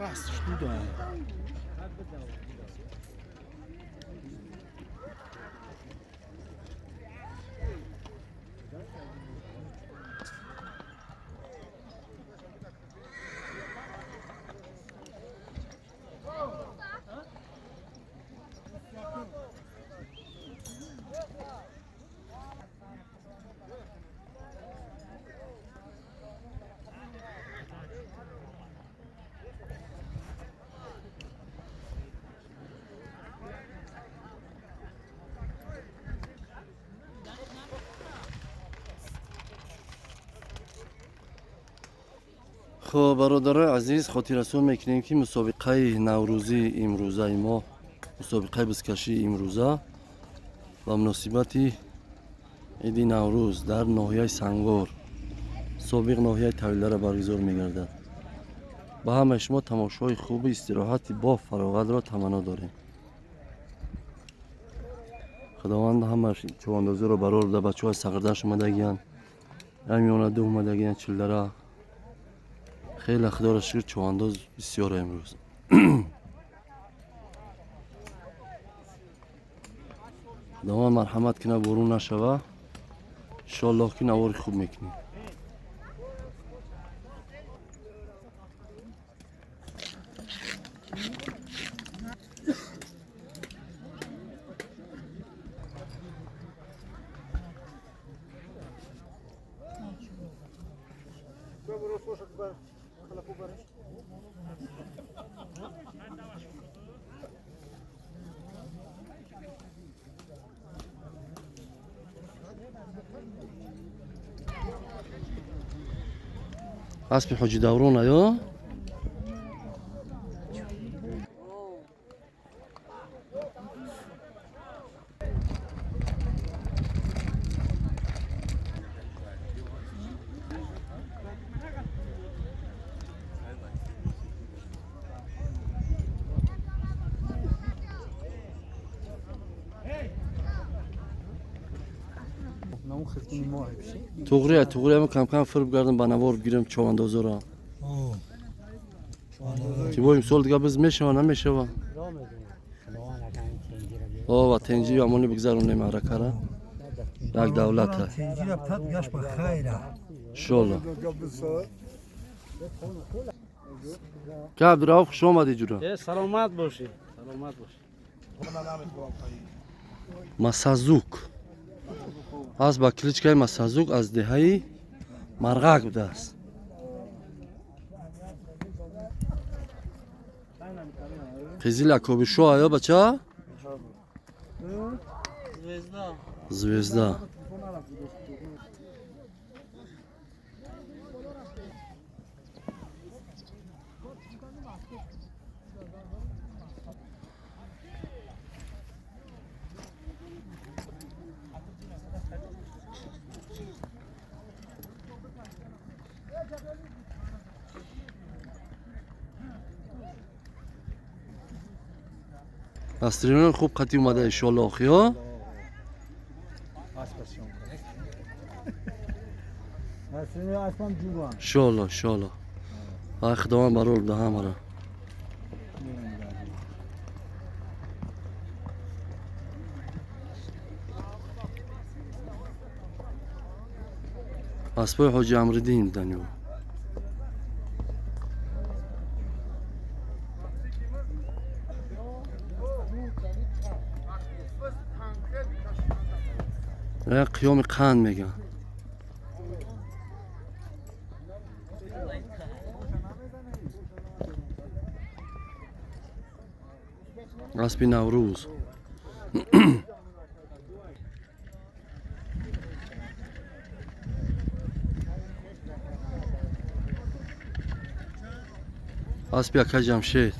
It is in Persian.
راستش بوده. خب برادرای عزیز خاطررسانی میکنیم که مسابقه نوروزی امروزه ما مسابقه بزکشی امروزه و مناسبت عید نوروز در ناحیه سنگور سابق ناحیه طویله را برگزار میگردد. با همه شما تماشای خوب استراحت با فراغت را تمنا داریم. خداوند همه چواندازی را برار بده. بچه‌های سقردش اومدگیان، همیانده اومدگیان چلدره. خیلی خدا را شکر چوانداز بسیار امروز. خداوند مرحمت کنه بارون نشوه. انشالله که نوار خوب میکنیم. اسب حاجی دوران یا توغری هم کم کم فر بگردم با نوار بگیرم چواندازا را. که با امسال دیگه بز میشه نمیشه و و تنجی امانی بگذارونیم معرکه را. یک دولت ها انشالله. که عبدالرحمن خوش آمدی جورا. سلامت باشی. سلامت باشی. مسازوک از با کلیچکای مسازوک از دهه مرغک بوده است. قیزیل اکابی شو آیا بچه؟ زویزده استرینان خوب قطعی اومده انشالله آخی ها. انشالله انشالله خداوند برار بده همه را. اسبای حاجی امردین دنیو قیام قند میگن. اسب نوروز اسب یک جمشید